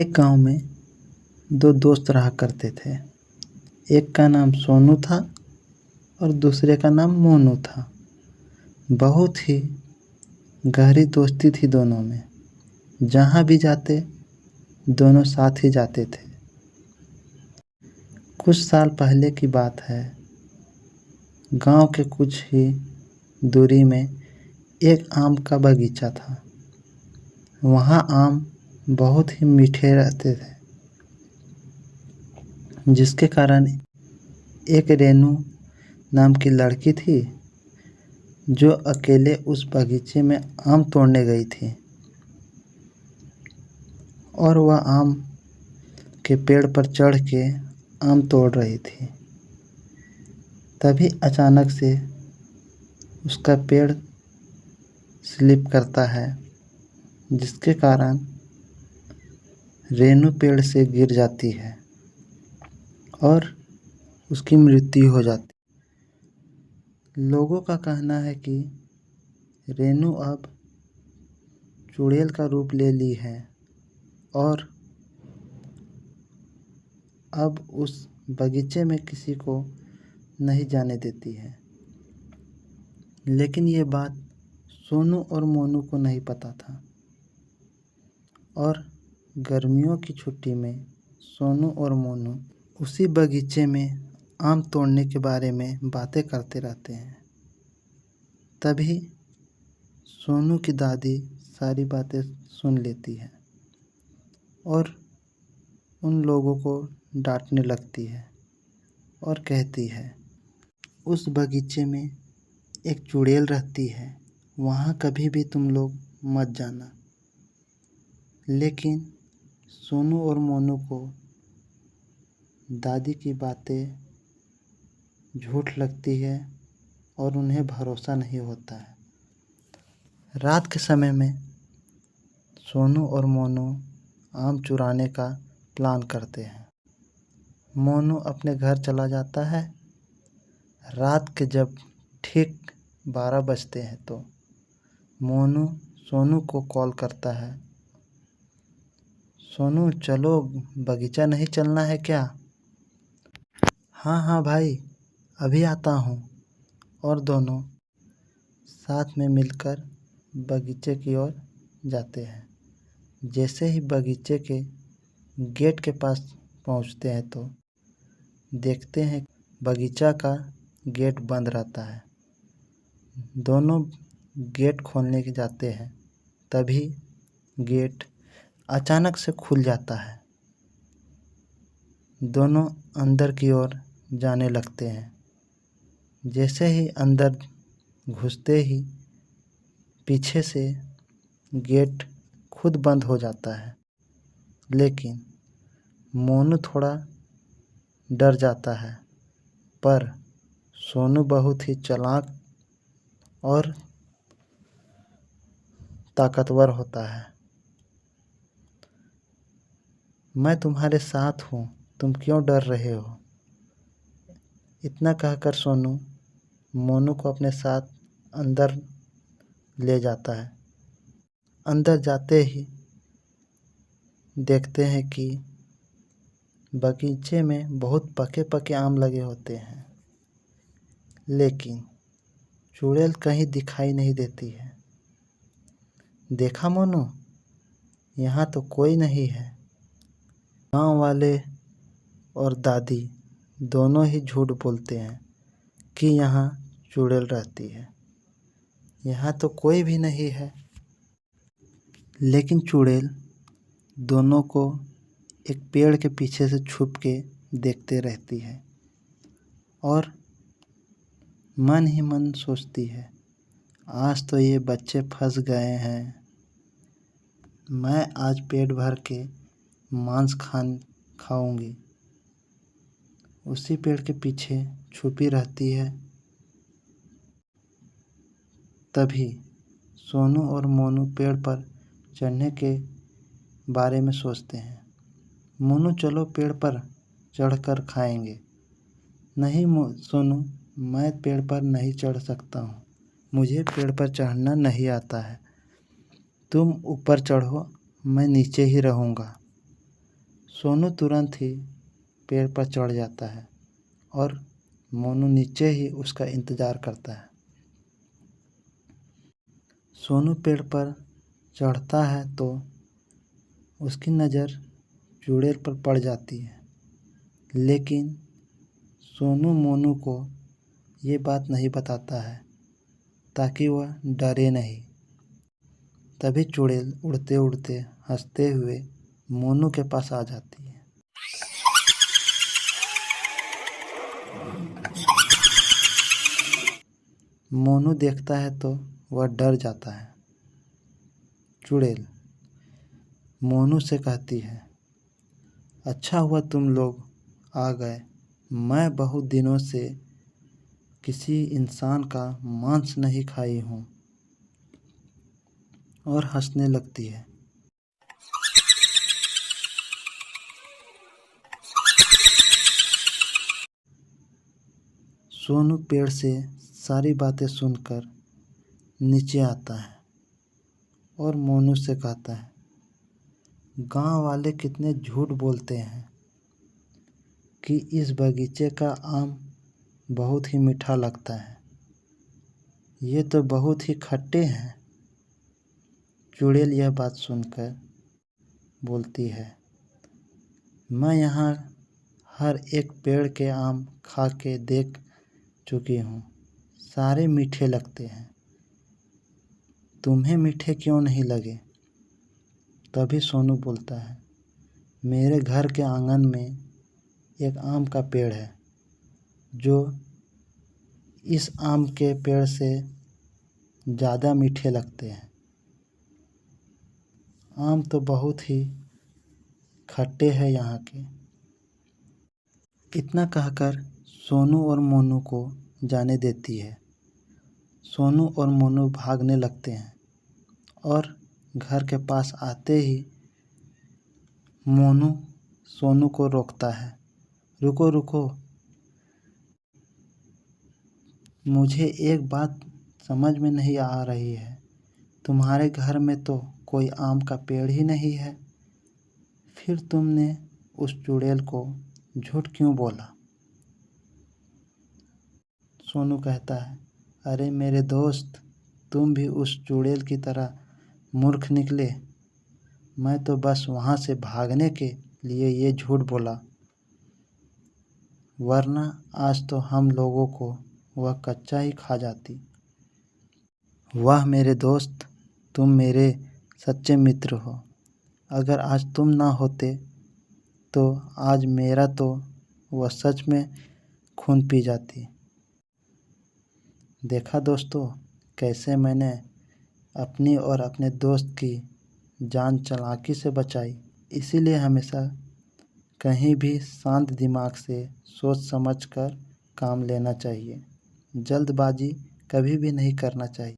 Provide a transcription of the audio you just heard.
एक गांव में दो दोस्त रहा करते थे। एक का नाम सोनू था और दूसरे का नाम मोनू था। बहुत ही गहरी दोस्ती थी दोनों में। जहाँ भी जाते दोनों साथ ही जाते थे। कुछ साल पहले की बात है। गांव के कुछ ही दूरी में एक आम का बगीचा था। वहाँ आम बहुत ही मीठे रहते थे, जिसके कारण एक रेनू नाम की लड़की थी जो अकेले उस बगीचे में आम तोड़ने गई थी। और वह आम के पेड़ पर चढ़ के आम तोड़ रही थी। तभी अचानक से उसका पेड़ स्लिप करता है, जिसके कारण रेनू पेड़ से गिर जाती है और उसकी मृत्यु हो जाती। लोगों का कहना है कि रेनू अब चुड़ैल का रूप ले ली है और अब उस बगीचे में किसी को नहीं जाने देती है। लेकिन ये बात सोनू और मोनू को नहीं पता था। और गर्मियों की छुट्टी में सोनू और मोनू उसी बगीचे में आम तोड़ने के बारे में बातें करते रहते हैं। तभी सोनू की दादी सारी बातें सुन लेती है और उन लोगों को डांटने लगती है और कहती है, उस बगीचे में एक चुड़ैल रहती है, वहाँ कभी भी तुम लोग मत जाना। लेकिन सोनू और मोनू को दादी की बातें झूठ लगती है और उन्हें भरोसा नहीं होता है। रात के समय में सोनू और मोनू आम चुराने का प्लान करते हैं। मोनू अपने घर चला जाता है। रात के जब ठीक 12 बजते हैं तो मोनू सोनू को कॉल करता है, सोनू चलो बगीचा नहीं चलना है क्या? हाँ हाँ भाई, अभी आता हूँ। और दोनों साथ में मिलकर बगीचे की ओर जाते हैं। जैसे ही बगीचे के गेट के पास पहुँचते हैं तो देखते हैं बगीचा का गेट बंद रहता है। दोनों गेट खोलने के जाते हैं, तभी गेट अचानक से खुल जाता है। दोनों अंदर की ओर जाने लगते हैं। जैसे ही अंदर घुसते ही पीछे से गेट खुद बंद हो जाता है। लेकिन मोनू थोड़ा डर जाता है, पर सोनू बहुत ही चालाक और ताकतवर होता है। मैं तुम्हारे साथ हूँ, तुम क्यों डर रहे हो? इतना कहकर सोनू मोनू को अपने साथ अंदर ले जाता है। अंदर जाते ही देखते हैं कि बगीचे में बहुत पके पके आम लगे होते हैं, लेकिन चुड़ैल कहीं दिखाई नहीं देती है। देखा मोनू, यहाँ तो कोई नहीं है। गांव वाले और दादी दोनों ही झूठ बोलते हैं कि यहाँ चुड़ैल रहती है। यहाँ तो कोई भी नहीं है। लेकिन चुड़ैल दोनों को एक पेड़ के पीछे से छुप के देखते रहती है और मन ही मन सोचती है, आज तो ये बच्चे फंस गए हैं। मैं आज पेट भर के मांस खाऊंगी। उसी पेड़ के पीछे छुपी रहती है। तभी सोनू और मोनू पेड़ पर चढ़ने के बारे में सोचते हैं। मोनू चलो पेड़ पर चढ़कर खाएंगे। नहीं सोनू, मैं पेड़ पर नहीं चढ़ सकता हूँ, मुझे पेड़ पर चढ़ना नहीं आता है। तुम ऊपर चढ़ो, मैं नीचे ही रहूँगा। सोनू तुरंत ही पेड़ पर चढ़ जाता है और मोनू नीचे ही उसका इंतज़ार करता है। सोनू पेड़ पर चढ़ता है तो उसकी नज़र चुड़ैल पर पड़ जाती है, लेकिन सोनू मोनू को ये बात नहीं बताता है ताकि वह डरे नहीं। तभी चुड़ैल उड़ते उड़ते हंसते हुए मोनू के पास आ जाती है। मोनू देखता है तो वह डर जाता है। चुड़ैल मोनू से कहती है, अच्छा हुआ तुम लोग आ गए, मैं बहुत दिनों से किसी इंसान का मांस नहीं खाई हूँ। और हंसने लगती है। सोनू पेड़ से सारी बातें सुनकर नीचे आता है और मोनू से कहता है, गांव वाले कितने झूठ बोलते हैं कि इस बगीचे का आम बहुत ही मीठा लगता है, ये तो बहुत ही खट्टे हैं। चुड़ैल यह बात सुनकर बोलती है, मैं यहाँ हर एक पेड़ के आम खा के देख चुकी हूँ, सारे मीठे लगते हैं, तुम्हें मीठे क्यों नहीं लगे? तभी सोनू बोलता है, मेरे घर के आंगन में एक आम का पेड़ है जो इस आम के पेड़ से ज़्यादा मीठे लगते हैं। आम तो बहुत ही खट्टे हैं यहाँ के। इतना कहकर सोनू और मोनू को जाने देती है। सोनू और मोनू भागने लगते हैं और घर के पास आते ही मोनू सोनू को रोकता है, रुको रुको, मुझे एक बात समझ में नहीं आ रही है, तुम्हारे घर में तो कोई आम का पेड़ ही नहीं है, फिर तुमने उस चुड़ैल को झूठ क्यों बोला? सोनू कहता है, अरे मेरे दोस्त, तुम भी उस चुड़ैल की तरह मूर्ख निकले, मैं तो बस वहाँ से भागने के लिए ये झूठ बोला, वरना आज तो हम लोगों को वह कच्चा ही खा जाती। वाह मेरे दोस्त, तुम मेरे सच्चे मित्र हो, अगर आज तुम ना होते तो आज मेरा तो वह सच में खून पी जाती। देखा दोस्तों, कैसे मैंने अपनी और अपने दोस्त की जान चालाकी से बचाई। इसीलिए हमेशा कहीं भी शांत दिमाग से सोच समझ कर काम लेना चाहिए, जल्दबाजी कभी भी नहीं करना चाहिए।